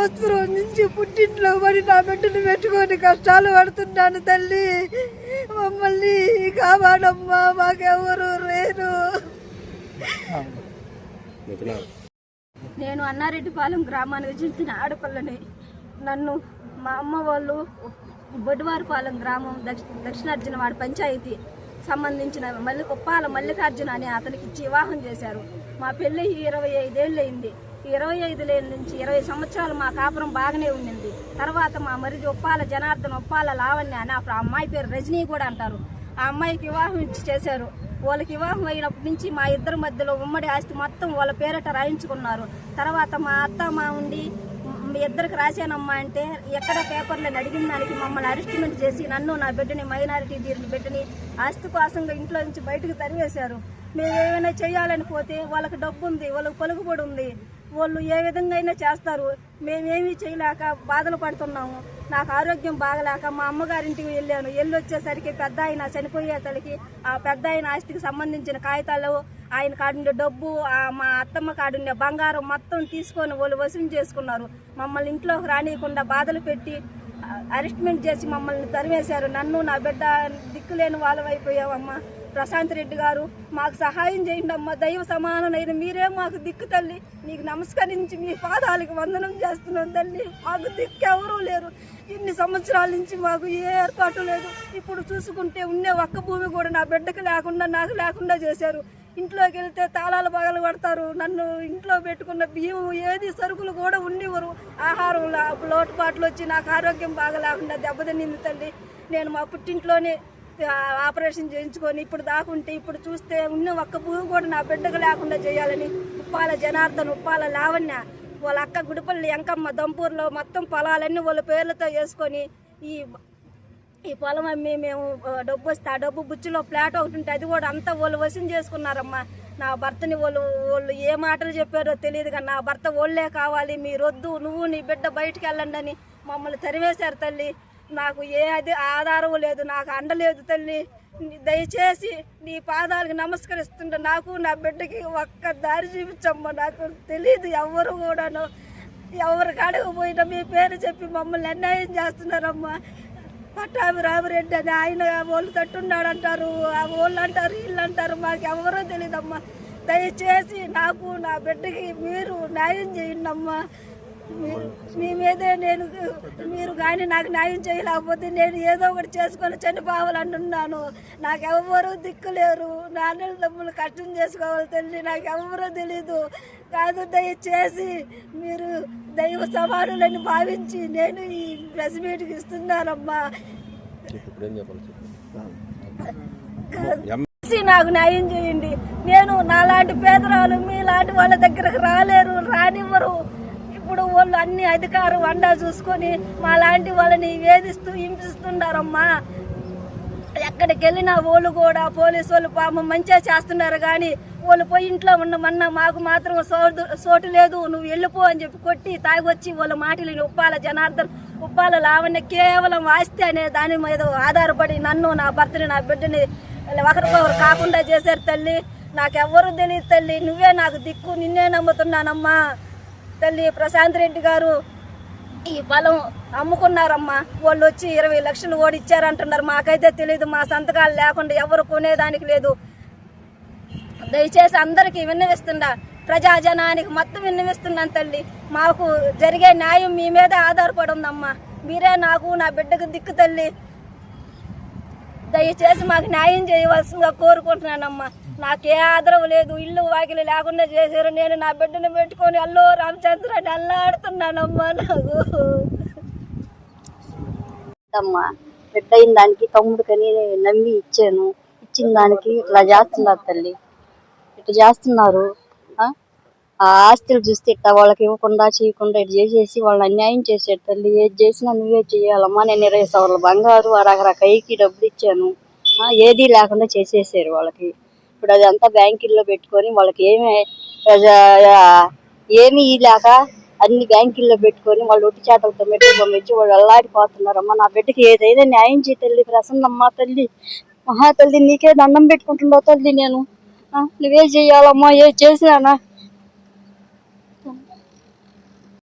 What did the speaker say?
సంవత్సరం నుంచి పుట్టింట్లో పడి నా బిడ్డను పెట్టుకొని కష్టాలు పడుతున్నాను తల్లి. మమ్మల్ని కాపాడమ్మా, మాకెవరు లేరు. నేను అన్నారెడ్డిపాలెం గ్రామానికి చెందిన ఆడపిల్లని. నన్ను మా అమ్మ వాళ్ళు బొడ్డువారిపాలెం గ్రామం దక్షిణార్జునవాడ పంచాయతీ సంబంధించిన ఉప్పాల మల్లికార్జున అని అతనికి ఇచ్చి వివాహం చేశారు. మా పెళ్ళి 25 ఏళ్ళు అయింది. 25 ఏళ్ళ నుంచి 20 సంవత్సరాలు మా కాపురం బాగానే ఉండింది. తర్వాత మా మరిది ఉప్పాల జనార్దన్, ఉప్పాల లావణ్య అని ఆ అమ్మాయి పేరు రజనీ కూడా అంటారు. ఆ అమ్మాయికి వివాహం ఇచ్చి చేశారు. వాళ్ళకి వివాహం అయినప్పటి నుంచి మా ఇద్దరి మధ్యలో ఉమ్మడి ఆస్తి మొత్తం వాళ్ళ పేరిట రాయించుకున్నారు. తర్వాత మా అత్త మా ఉండి మీ ఇద్దరికి రాశానమ్మా అంటే ఎక్కడ పేపర్లను అడిగిన దానికి మమ్మల్ని అరెస్ట్మెంట్ చేసి నన్ను నా బిడ్డని మైనారిటీ దీని బిడ్డని ఆస్తి కోసంగా ఇంట్లో నుంచి బయటకు తరివేశారు. మేము ఏమైనా చేయాలని పోతే వాళ్ళకి డబ్బు ఉంది, వాళ్ళకి పలుకుబడి ఉంది, వాళ్ళు ఏ విధంగా అయినా చేస్తారు. మేమేమీ చేయలేక బాధలు పడుతున్నాము. నాకు ఆరోగ్యం బాగలేక మా అమ్మగారింటికి వెళ్ళాను. వచ్చేసరికి పెద్ద ఆయన చనిపోయే తలకి ఆ పెద్ద ఆయన ఆస్తికి సంబంధించిన కాగితాలు, ఆయన కాడుండే డబ్బు, మా అత్తమ్మ కాడుండే బంగారం మొత్తం తీసుకొని వాళ్ళు వసూలు చేసుకున్నారు. మమ్మల్ని ఇంట్లోకి రానియకుండా బాధలు పెట్టి అరెస్ట్మెంట్ చేసి మమ్మల్ని తరివేశారు. నన్ను నా బిడ్డ దిక్కులేని వాళ్ళమైపోయావమ్మా. ప్రశాంత్ రెడ్డి గారు మాకు సహాయం చేయండి అమ్మా, దైవ సమానమైన మీరే మాకు దిక్కు తల్లి. నీకు నమస్కరించి మీ పాదాలకు వందనం చేస్తున్నాం తల్లి. మాకు దిక్కు ఎవరూ లేరు. ఇన్ని సంవత్సరాల నుంచి మాకు ఏ ఏర్పాటు లేదు. ఇప్పుడు చూసుకుంటే ఉండే ఒక్క భూమి కూడా నా బిడ్డకు లేకుండా నాకు లేకుండా చేశారు. ఇంట్లోకి వెళ్తే తాళాలు పగలు కొడతారు. నన్ను ఇంట్లో పెట్టుకున్న బియ్యం ఏది సరుకులు కూడా ఉండేవారు. ఆహారం లోటుపాట్లు వచ్చి నాకు ఆరోగ్యం బాగా లేకుండా దెబ్బతినింది తల్లి. నేను మా పుట్టింట్లోనే ఆపరేషన్ చేయించుకొని ఇప్పుడు దాకుంటే ఇప్పుడు చూస్తే ఉన్న ఒక్క భూమి కూడా నా బిడ్డకు లేకుండా చేయాలని ఉప్పాల జనార్దన్, ఉప్పాల లావణ్య, వాళ్ళ అక్క గుడిపల్లి ఎంకమ్మ దంపూర్లో మొత్తం పొలాలన్నీ వాళ్ళ పేర్లతో వేసుకొని ఈ పొలం అమ్మి మేము డబ్బు వస్తే ఆ డబ్బు బుచ్చిలో ఫ్లాట్ ఒకటి ఉంటే అది కూడా అంతా వాళ్ళు వసూలు చేసుకున్నారమ్మా. నా భర్తని వాళ్ళు ఏ మాటలు చెప్పారో తెలియదు కానీ నా భర్త వాళ్ళే కావాలి, మీరొద్దు, నువ్వు నీ బిడ్డ బయటికి వెళ్ళండి అని మమ్మల్ని తరివేశారు తల్లి. నాకు ఏ ఆధారం లేదు, నాకు అండలేదు తల్లి. దయచేసి నీ పాదాలకు నమస్కరిస్తుంటే నాకు నా బిడ్డకి ఒక్క దారి చూపించమ్మా. నాకు తెలియదు ఎవరు కూడాను, ఎవరు కాడకపోయినా మీ పేరు చెప్పి మమ్మల్ని అన్యాయం చేస్తున్నారమ్మా. పట్టాభి రామిరెడ్డి అని ఆయన వాళ్ళు తట్టున్నాడు అంటారు, ఆ వాళ్ళు అంటారు, వీళ్ళు అంటారు, మాకు ఎవరో తెలియదమ్మా. దయచేసి నాకు నా బిడ్డకి మీరు న్యాయం చేయండి అమ్మా. మీ మీదే మీరు కానీ నాకు న్యాయం చేయలేకపోతే నేను ఏదో ఒకటి చేసుకొని చనిపోవాలంటున్నాను. నాకెవ్వరూ దిక్కులేరు. నాన్న తమ్ముళ్ళు కష్టం చేసుకోవాలి తల్లి, నాకెవ్వరూ తెలీదు. కాదు దయచేసి మీరు దైవ సమానులని భావించి నేను ఈ ప్రెస్ మీట్కి ఇస్తున్నానమ్మా. నాకు న్యాయం చేయండి. నేను నాలాంటి పేదరాలు మీలాంటి వాళ్ళ దగ్గరకు రానివ్వరు. ఇప్పుడు వాళ్ళు అన్ని అధికారం అండా చూసుకొని మా లాంటి వాళ్ళని వేధిస్తూ హింసిస్తున్నారమ్మా. ఎక్కడికి వెళ్ళినా వాళ్ళు కూడా పోలీసు వాళ్ళు పాపం మంచిగా చేస్తున్నారు కానీ వాళ్ళు పోయి ఇంట్లో ఉండమన్నా మాకు మాత్రం సోటు లేదు, నువ్వు వెళ్ళిపో అని చెప్పి కొట్టి తాగొచ్చి వాళ్ళ మాటలు ఉప్పాల జనార్దన్, ఉప్పాల లావణ్య కేవలం ఆస్తి అనే దాని మీద ఆధారపడి నన్ను, నా భర్తని, నా బిడ్డని ఒకరికొకరు కాకుండా చేశారు తల్లి. నాకెవ్వరూ తెలియదు తల్లి, నువ్వే నాకు దిక్కు, నిన్నే నమ్ముతున్నానమ్మా తల్లి. ప్రశాంత్ రెడ్డి గారు ఈ పొలం అమ్ముకున్నారమ్మా. వాళ్ళు వచ్చి 20 లక్షలు ఓడిచ్చారంటున్నారు. మాకైతే తెలియదు, మా సంతకాలు లేకుండా ఎవరు కొనేదానికి లేదు. దయచేసి అందరికీ విన్నవిస్తుండా, ప్రజాజనానికి మొత్తం విన్నవిస్తున్నాను తల్లి. మాకు జరిగే న్యాయం మీ మీద ఆధారపడి ఉందమ్మా. మీరే నాకు నా బిడ్డకు దిక్కు తల్లి. దయచేసి మాకు న్యాయం చేయవలసిందిగా కోరుకుంటున్నానమ్మా. నాకే ఆదరవు లేదు, ఇల్లు వాకిలు లేకుండా చేశారు. నేను నా బిడ్డను పెట్టుకొని అల్లో రామచంద్ర అని అల్లాడుతున్నానమ్మా. నాకు అమ్మా బిడ్డ అయిన దానికి తమ్ముడికని నమ్మి ఇచ్చాను. ఇచ్చిన దానికి ఇట్లా చేస్తున్నారు తల్లి, ఇట్లా చేస్తున్నారు. ఆ ఆస్తులు చూస్తే ఇట్లా వాళ్ళకి ఇవ్వకుండా చేయకుండా ఇటు చేసేసి వాళ్ళని అన్యాయం చేశారు తల్లి. ఏది చేసినా నువ్వే చేయాలమ్మా. నేను 20 సవర్ల బంగారు రకరకాయకి డబ్బులు ఇచ్చాను, ఏదీ లేకుండా చేసేసారు వాళ్ళకి. ఇప్పుడు అది అంతా బ్యాంకుల్లో పెట్టుకొని వాళ్ళకి ఏమీ లేక అన్ని బ్యాంకుల్లో పెట్టుకొని వాళ్ళు ఒట్టి చేతలతో మెట్టి వాళ్ళు అల్లాడిపోతున్నారమ్మా. నా బిడ్డకి ఏదైనా న్యాయం చేయ తల్లి. ప్రసన్నమ్మా తల్లి, మహా తల్లి, నీకే దండం పెట్టుకుంటుండవు తల్లి. నేను నువ్వే చెయ్యాలమ్మా. ఏది చేసినా